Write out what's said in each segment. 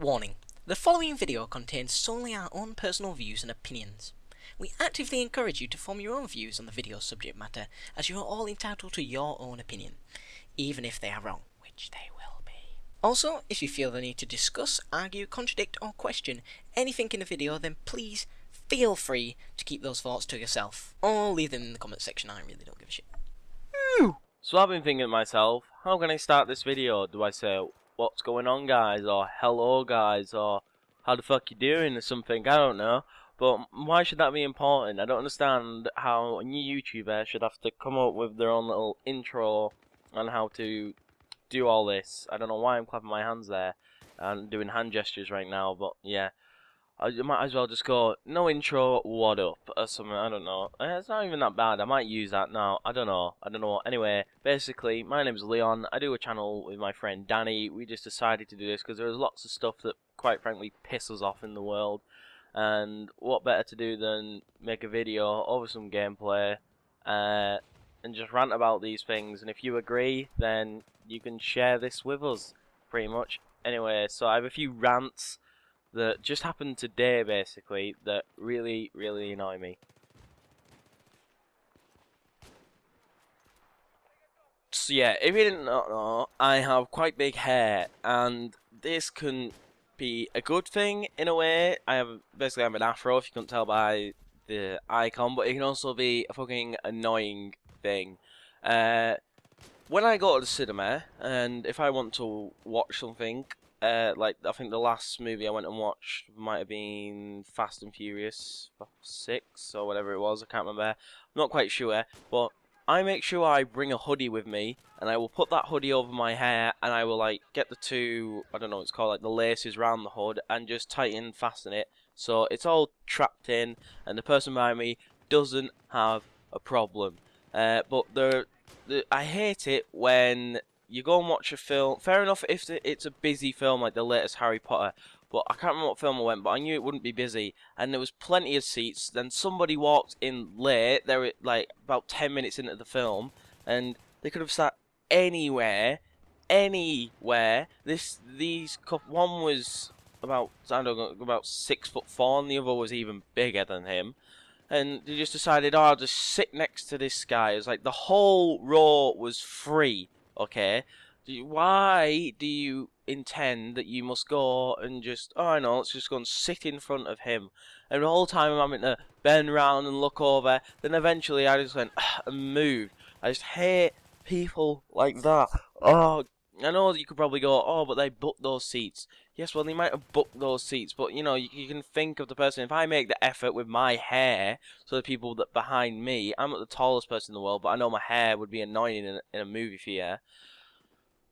Warning: the following video contains solely our own personal views and opinions. We actively encourage you to form your own views on the video's subject matter, as you are all entitled to your own opinion, even if they are wrong, which they will be. Also, if you feel the need to discuss, argue, contradict, or question anything in the video, then please feel free to keep those thoughts to yourself, or leave them in the comment section. I really don't give a shit. So I've been thinking to myself, how can I start this video? Do I say, what's going on guys, or hello guys, or how the fuck you doing, or something? I don't know. But why should that be important? I don't understand how a new YouTuber should have to come up with their own little intro on how to do all this. I don't know why I'm clapping my hands there and doing hand gestures right now, but yeah. I might as well just go, no intro, what up, or something, I don't know. It's not even that bad, I might use that now, I don't know. Anyway, basically, my name's Leon, I do a channel with my friend Danny. We just decided to do this because there's lots of stuff that, quite frankly, piss us off in the world. And what better to do than make a video over some gameplay, and just rant about these things. And if you agree, then you can share this with us, pretty much. Anyway, so I have a few rants that just happened today, basically, that really annoy me. So yeah, if you didn't know, I have quite big hair, and this can be a good thing in a way. I have an afro, if you couldn't tell by the icon, but it can also be a fucking annoying thing. When I go to the cinema, and if I want to watch something, like, I think the last movie I went and watched might have been Fast and Furious 6 or whatever it was, I can't remember. I'm not quite sure, but I make sure I bring a hoodie with me, and I will put that hoodie over my hair, and I will, like, get the two, I don't know what it's called, like the laces round the hood, and just tighten, fasten it, so it's all trapped in, and the person behind me doesn't have a problem. But I hate it when you go and watch a film. Fair enough if it's a busy film like the latest Harry Potter, but I can't remember what film I went, but I knew it wouldn't be busy, and there was plenty of seats. Then somebody walked in late, they were like about 10 minutes into the film, and they could have sat anywhere. One was about, I don't know, about 6'4", and the other was even bigger than him. And they just decided, oh, I'll just sit next to this guy. It's like the whole row was free. Okay, why do you intend that you must go and just, oh, I know, let's just go and sit in front of him? And the whole time I'm having to bend round and look over, then eventually I just went and moved. I just hate people like that. Oh, I know that you could probably go, oh, but they booked those seats. Yes, well, they might have booked those seats, but, you know, you can think of the person. If I make the effort with my hair, so the people that behind me, I'm not the tallest person in the world, but I know my hair would be annoying in a movie theatre.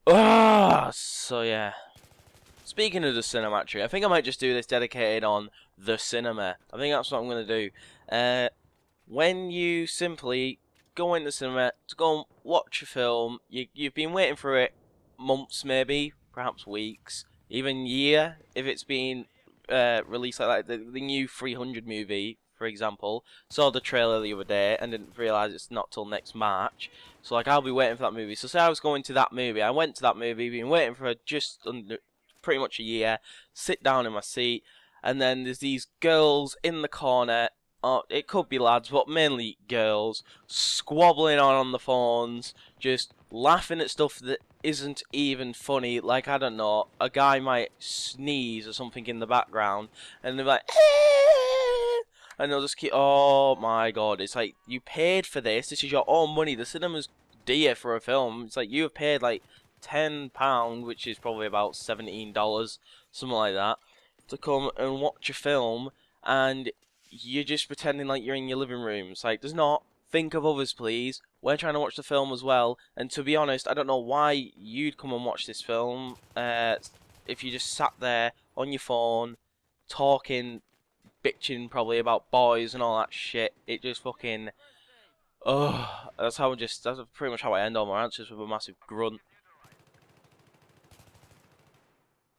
So yeah. Speaking of the cinema, actually, I think I might just do this dedicated on the cinema. I think that's what I'm going to do. When you simply go into the cinema to go and watch a film, you've been waiting for it months, maybe, perhaps weeks, even year, if it's been released like that. The new 300 movie, for example, saw the trailer the other day and didn't realise it's not till next March. So, like, I'll be waiting for that movie. So say I was going to that movie, I went to that movie, been waiting for just under pretty much a year, sit down in my seat, and then there's these girls in the corner, it could be lads, but mainly girls, squabbling on the phones, just laughing at stuff that isn't even funny. Like, I don't know, a guy might sneeze or something in the background, and they're like, "Eh," and they'll just keep, oh my god, it's like, you paid for this is your own money, the cinema's dear for a film, it's like, you have paid like £10, which is probably about $17, something like that, to come and watch a film, and you're just pretending like you're in your living room. It's like, does not think of others, please. We're trying to watch the film as well, and to be honest, I don't know why you'd come and watch this film if you just sat there on your phone, talking, bitching probably about boys and all that shit. It just fucking, that's pretty much how I end all my answers, with a massive grunt.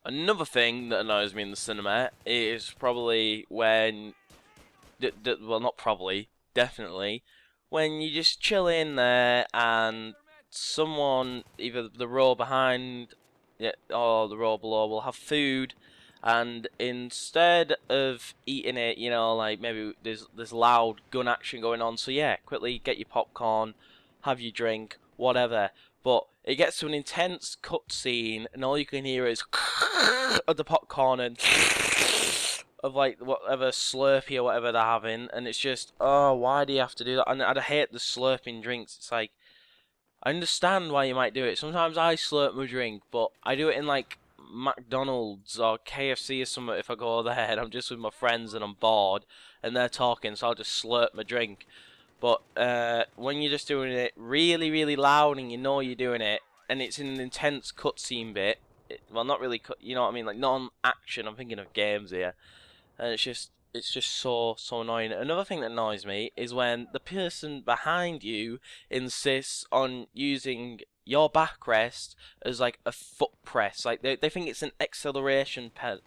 Another thing that annoys me in the cinema is probably when, well, not probably, definitely, when you just chill in there and someone, either the row behind or the row below, will have food, and instead of eating it, you know, like maybe there's loud gun action going on, so yeah, quickly get your popcorn, have your drink, whatever. But it gets to an intense cutscene, and all you can hear is of the popcorn and of like whatever Slurpee or whatever they're having, and it's just, oh, why do you have to do that? And I hate the slurping drinks. It's like, I understand why you might do it. Sometimes I slurp my drink, but I do it in like McDonald's or KFC or something if I go there and I'm just with my friends and I'm bored and they're talking, so I'll just slurp my drink. But when you're just doing it really, really loud and you know you're doing it, and it's in an intense cutscene bit, well, not really, you know what I mean, like non-action. I'm thinking of games here, and it's just so annoying. Another thing that annoys me is when the person behind you insists on using your backrest as like a foot press. Like they think it's an acceleration pedal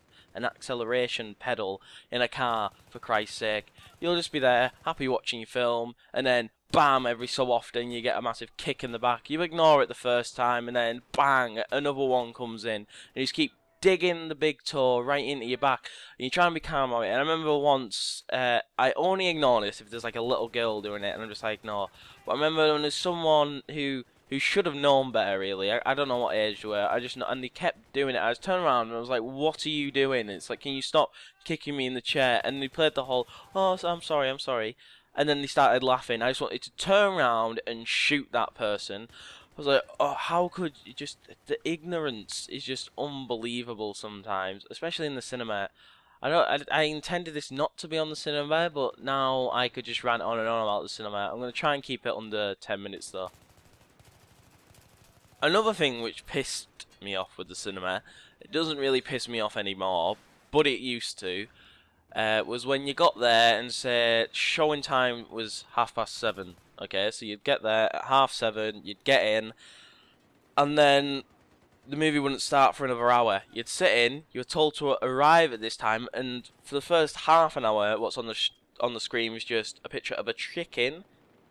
in a car, for Christ's sake. You'll just be there, happy watching your film, and then bam, every so often you get a massive kick in the back. You ignore it the first time, and then bang, another one comes in, and you just keep digging the big toe right into your back, and you try and be calm about it. And I remember once, I only ignore this if there's like a little girl doing it, and I'm just like, no. But I remember when there's someone who should have known better, really. I don't know what age they were. I just know, and they kept doing it. I was turning around and I was like, "What are you doing?" It's like, "Can you stop kicking me in the chair?" And they played the whole, "Oh, I'm sorry, I'm sorry," and then they started laughing. I just wanted to turn around and shoot that person. I was like, "Oh, how could you just?" The ignorance is just unbelievable sometimes, especially in the cinema. I intended this not to be on the cinema, but now I could just rant on and on about the cinema. I'm gonna try and keep it under 10 minutes though. Another thing which pissed me off with the cinema, it doesn't really piss me off anymore, but it used to, was when you got there and say showing time was 7:30. Okay, so you'd get there at 7:30, you'd get in, and then the movie wouldn't start for another hour. You'd sit in, you were told to arrive at this time, and for the first half an hour, what's on the screen was just a picture of a chicken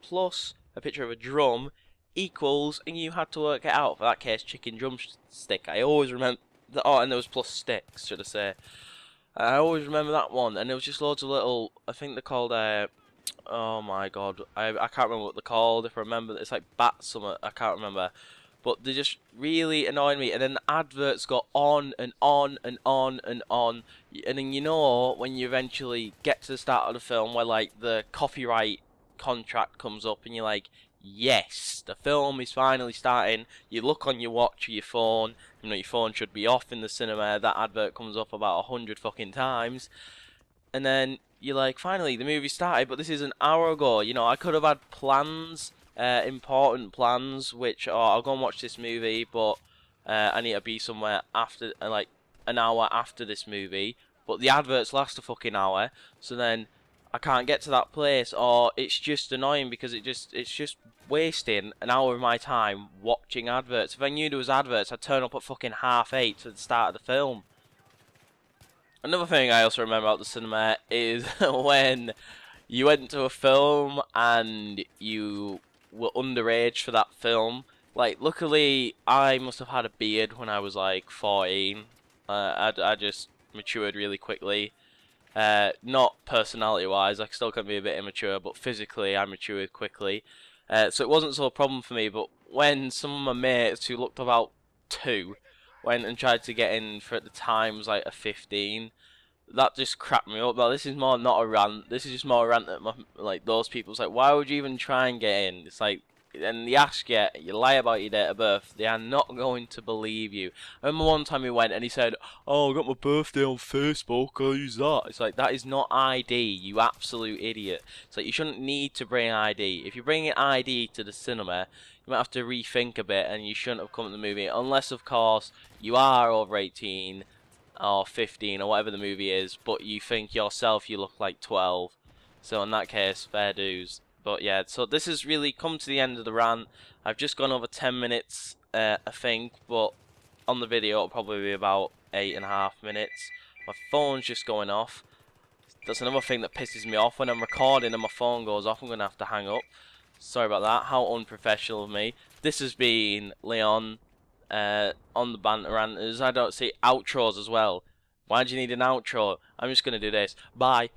plus a picture of a drum equals, and you had to work it out. For that case, chicken drumstick. I always remember that. Oh, and there was plus sticks, should I say? I always remember that one, and there was just loads of little. I think they're called. Oh my god, I can't remember what they're called. If I remember, it's like bats. Something I can't remember. But they just really annoyed me, and then the adverts got on and on and on and on, and then you know when you eventually get to the start of the film where like the copyright contract comes up, and you're like, yes, the film is finally starting. You look on your watch or your phone, you know your phone should be off in the cinema, that advert comes up about 100 fucking times, and then you're like, finally, the movie started, but this is an hour ago. You know, I could have had plans, important plans, which are, I'll go and watch this movie, but I need to be somewhere after, like, an hour after this movie, but the adverts last a fucking hour, so then I can't get to that place, or it's just annoying because it's just wasting an hour of my time watching adverts. If I knew there was adverts, I'd turn up at fucking 8:30 to the start of the film. Another thing I also remember about the cinema is when you went to a film and you were underage for that film. Like, luckily, I must have had a beard when I was like 14. I just matured really quickly. Not personality-wise, I still can be a bit immature, but physically I matured quickly. So it wasn't so a problem for me, but when some of my mates who looked about 2 went and tried to get in for, at the time, was like a 15, that just cracked me up. Well, this is more not a rant, this is just more a rant at my, like, those people. It's like, why would you even try and get in? It's like, and they ask you, you lie about your date of birth, they are not going to believe you. I remember one time he went and he said, "Oh, I got my birthday on Facebook, I'll use that." It's like, that is not ID, you absolute idiot. It's like, you shouldn't need to bring ID. If you bring an ID to the cinema, you might have to rethink a bit, and you shouldn't have come to the movie, unless, of course, you are over 18, or 15, or whatever the movie is, but you think yourself you look like 12. So in that case, fair dues. But yeah, so this has really come to the end of the rant. I've just gone over 10 minutes, I think, but on the video it'll probably be about 8.5 minutes. My phone's just going off. That's another thing that pisses me off. When I'm recording and my phone goes off, I'm going to have to hang up. Sorry about that. How unprofessional of me. This has been Leon on the BanterRanters. I don't see outros as well. Why do you need an outro? I'm just gonna do this. Bye.